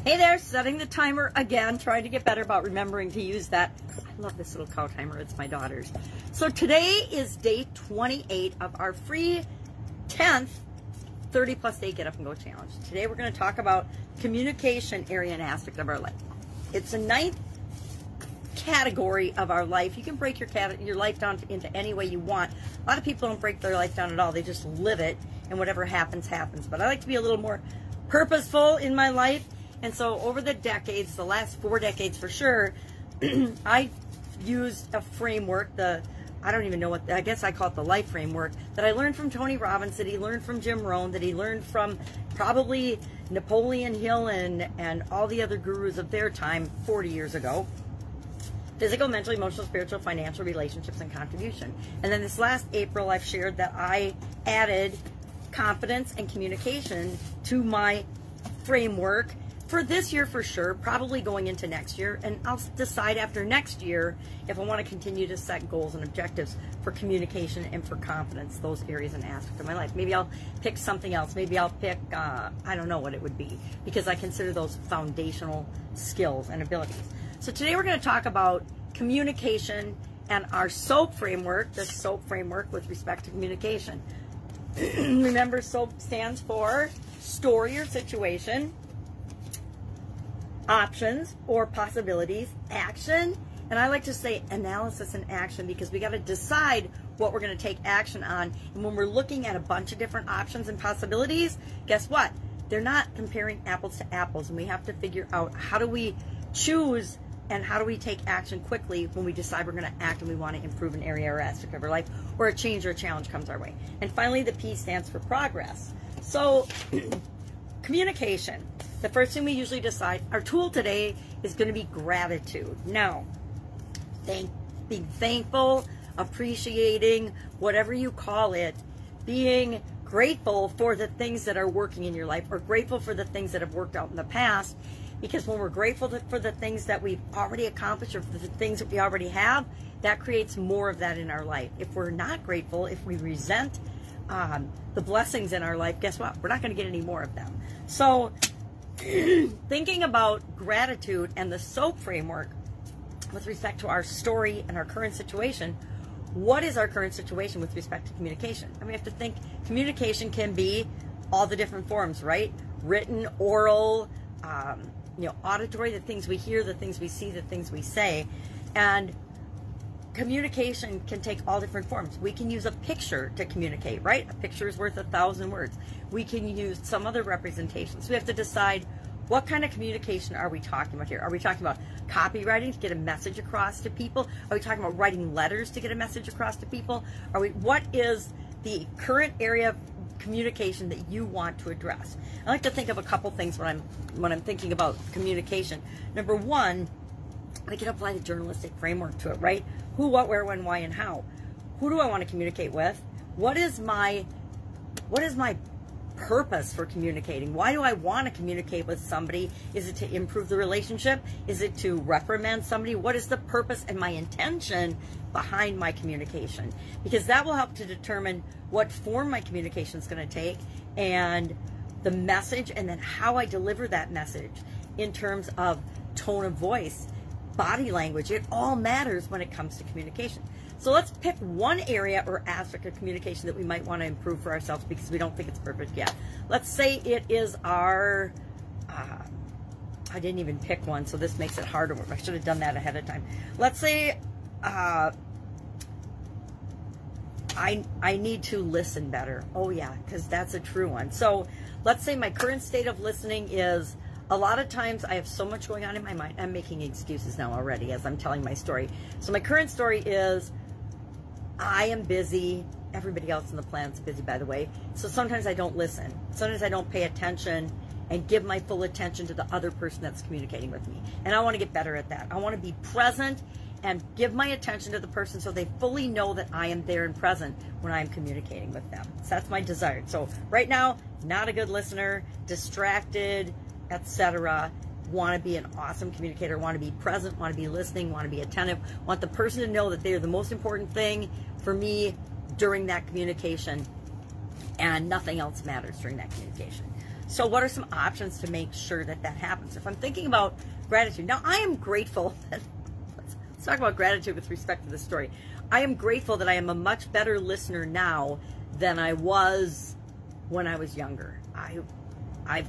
Hey there, setting the timer again, trying to get better about remembering to use that. I love this little cow timer, it's my daughter's. So today is day 28 of our free 10th 30 plus day get up and go challenge. Today we're going to talk about communication area and aspect of our life. It's the 9th category of our life. You can break your life down into any way you want. A lot of people don't break their life down at all. They just live it, and whatever happens, happens. But I like to be a little more purposeful in my life. And so over the decades, the last 4 decades for sure, I used a framework, I don't even know what, I guess I call it the life framework, that I learned from Tony Robbins, that he learned from Jim Rohn, that he learned from probably Napoleon Hill and all the other gurus of their time 40 years ago. Physical, mental, emotional, spiritual, financial, relationships, and contribution. And then this last April, I've shared that I added confidence and communication to my framework for this year for sure, probably going into next year, and I'll decide after next year if I want to continue to set goals and objectives for communication and for confidence, those areas and aspects of my life. Maybe I'll pick something else. Maybe I'll pick, I don't know what it would be, because I consider those foundational skills and abilities. So today we're going to talk about communication and our SOAP framework, the SOAP framework with respect to communication. Remember, SOAP stands for story or situation, options or possibilities, action, and I like to say analysis and action, because we got to decide what we're going to take action on. And when we're looking at a bunch of different options and possibilities, guess what? They're not comparing apples to apples, and we have to figure out how do we choose and how do we take action quickly when we decide we're going to act and we want to improve an area or aspect of our life, or a change or a challenge comes our way. And finally, the P stands for progress. So communication. The first thing we usually decide, our tool today is going to be gratitude. Now, being thankful, appreciating, whatever you call it, being grateful for the things that are working in your life, or grateful for the things that have worked out in the past. Because when we're grateful for the things that we've already accomplished, or for the things that we already have, that creates more of that in our life. If we're not grateful, if we resent the blessings in our life, guess what? We're not going to get any more of them. So thinking about gratitude and the SOAP framework with respect to our story and our current situation, what is our current situation with respect to communication? And we have to think communication can be all the different forms, right? Written, oral, auditory, the things we hear, the things we see, the things we say. And communication can take all different forms. We can use a picture to communicate, right? A picture is worth 1,000 words. We can use some other representations. We have to decide, what kind of communication are we talking about here? Are we talking about copywriting to get a message across to people? Are we talking about writing letters to get a message across to people? What is the current area of communication that you want to address? I like to think of a couple things when I'm thinking about communication. Number one, we can apply the journalistic framework to it, right? Who, what, where, when, why, and how. Who do I want to communicate with? What is my purpose for communicating? Why do I want to communicate with somebody? Is it to improve the relationship? Is it to reprimand somebody? What is the purpose and my intention behind my communication? Because that will help to determine what form my communication is going to take, and the message, and then how I deliver that message in terms of tone of voice, body language. It all matters when it comes to communication. So let's pick one area or aspect of communication that we might want to improve for ourselves because we don't think it's perfect yet. Let's say it is our, I didn't even pick one, so this makes it harder. I should have done that ahead of time. Let's say I need to listen better. Oh yeah, because that's a true one. So let's say my current state of listening is, a lot of times I have so much going on in my mind. I'm making excuses now already as I'm telling my story. So my current story is, I am busy. Everybody else on the planet's busy, by the way. So sometimes I don't listen. Sometimes I don't pay attention and give my full attention to the other person that's communicating with me. And I want to get better at that. I want to be present and give my attention to the person so they fully know that I am there and present when I'm communicating with them. So that's my desire. So right now, not a good listener, distracted, etc. Want to be an awesome communicator, want to be present, want to be listening, want to be attentive, want the person to know that they are the most important thing for me during that communication, and nothing else matters during that communication. So what are some options to make sure that that happens? If I'm thinking about gratitude, now I am grateful that, let's talk about gratitude with respect to this story. I am grateful that I am a much better listener now than I was when I was younger. I've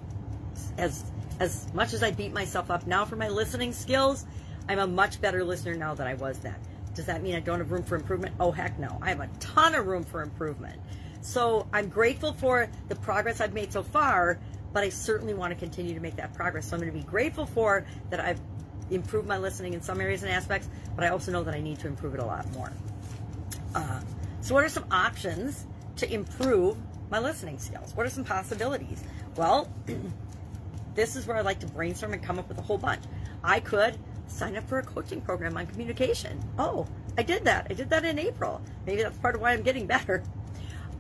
as much as I beat myself up now for my listening skills, I'm a much better listener now than I was then. Does that mean I don't have room for improvement? Oh, heck no. I have a ton of room for improvement. So I'm grateful for the progress I've made so far, but I certainly want to continue to make that progress. So I'm going to be grateful for that I've improved my listening in some areas and aspects, but I also know that I need to improve it a lot more. So what are some options to improve my listening skills? What are some possibilities? Well, this is where I like to brainstorm and come up with a whole bunch. I could sign up for a coaching program on communication. Oh, I did that. I did that in April. Maybe that's part of why I'm getting better.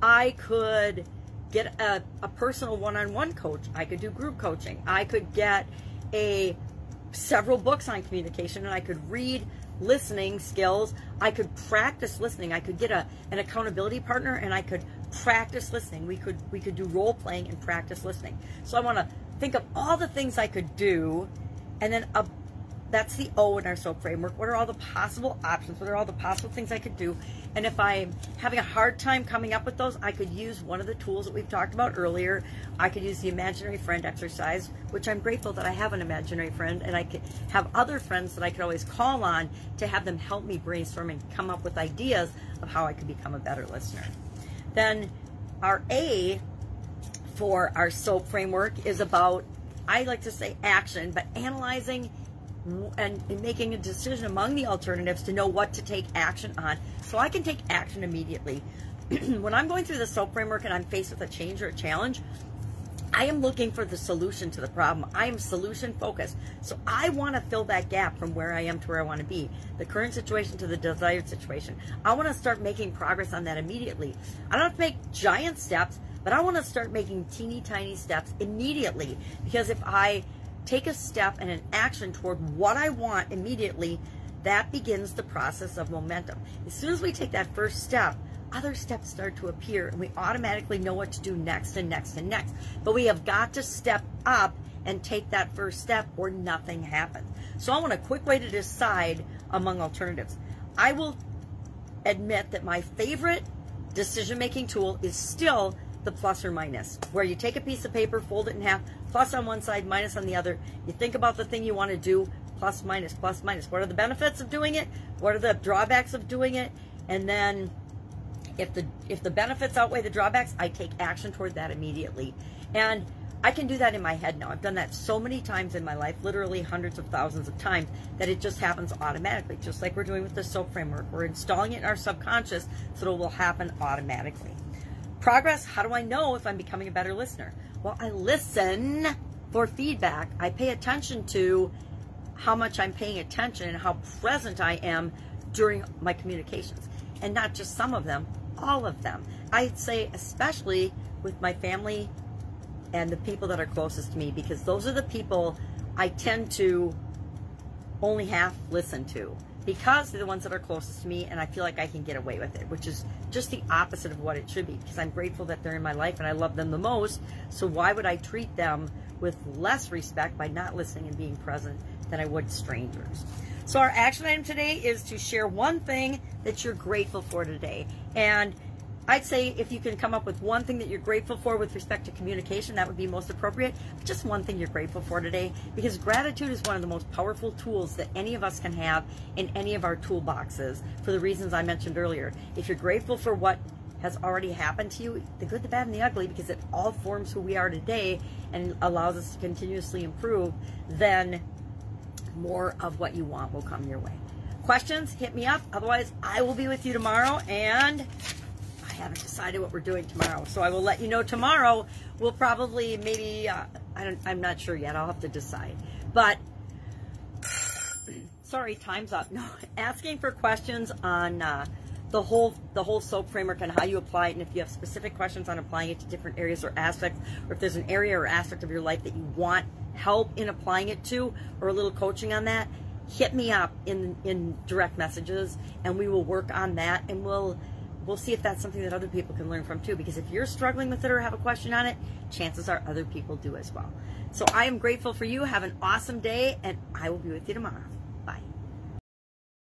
I could get a personal one-on-one coach. I could do group coaching. I could get several books on communication, and I could read listening skills. I could practice listening. I could get an accountability partner, and I could practice listening. We could do role playing and practice listening. So I want to think of all the things I could do, and then that's the O in our SOAP framework. What are all the possible options? What are all the possible things I could do? And if I'm having a hard time coming up with those, I could use one of the tools that we've talked about earlier. I could use the imaginary friend exercise, which I'm grateful that I have an imaginary friend, and I could have other friends that I could always call on to have them help me brainstorm and come up with ideas of how I could become a better listener. Then our A for our SOAP framework is about, I like to say action, but analyzing and making a decision among the alternatives to know what to take action on, so I can take action immediately. When I'm going through the SOAP framework and I'm faced with a change or a challenge, I am looking for the solution to the problem. I am solution focused. So I want to fill that gap from where I am to where I want to be, the current situation to the desired situation. I want to start making progress on that immediately. I don't have to make giant steps, but I want to start making teeny tiny steps immediately, because if I take a step and an action toward what I want immediately, that begins the process of momentum. As soon as we take that first step, other steps start to appear, and we automatically know what to do next and next and next. But we have got to step up and take that first step, or nothing happens. So I want a quick way to decide among alternatives. I will admit that my favorite decision-making tool is still the plus or minus, where you take a piece of paper, fold it in half, plus on one side, minus on the other. You think about the thing you want to do, plus, minus, plus, minus. What are the benefits of doing it? What are the drawbacks of doing it? And then if the benefits outweigh the drawbacks, I take action toward that immediately. And I can do that in my head now. I've done that so many times in my life, literally hundreds of thousands of times, that it just happens automatically, just like we're doing with the SOAP framework. We're installing it in our subconscious so it will happen automatically. Progress, how do I know if I'm becoming a better listener? Well, I listen for feedback. I pay attention to how much I'm paying attention and how present I am during my communications. And not just some of them, all of them. I'd say especially with my family and the people that are closest to me, because those are the people I tend to only half listen to, because they're the ones that are closest to me, and I feel like I can get away with it, which is just the opposite of what it should be, because I'm grateful that they're in my life and I love them the most. So why would I treat them with less respect by not listening and being present than I would strangers? So our action item today is to share one thing that you're grateful for today. And I'd say if you can come up with one thing that you're grateful for with respect to communication, that would be most appropriate. Just one thing you're grateful for today, because gratitude is one of the most powerful tools that any of us can have in any of our toolboxes, for the reasons I mentioned earlier. If you're grateful for what has already happened to you, the good, the bad, and the ugly, because it all forms who we are today and allows us to continuously improve, then more of what you want will come your way. Questions? Hit me up. Otherwise, I will be with you tomorrow, and I haven't decided what we're doing tomorrow, so I will let you know tomorrow. We'll probably, maybe, I'm not sure yet. I'll have to decide. But, sorry, time's up. No, asking for questions on the whole SOAP framework and how you apply it, and if you have specific questions on applying it to different areas or aspects, or if there's an area or aspect of your life that you want help in applying it to, or a little coaching on that, hit me up in direct messages, and we will work on that, and we'll we'll see if that's something that other people can learn from too, because if you're struggling with it or have a question on it, chances are other people do as well. So I am grateful for you. Have an awesome day, and I will be with you tomorrow. Bye.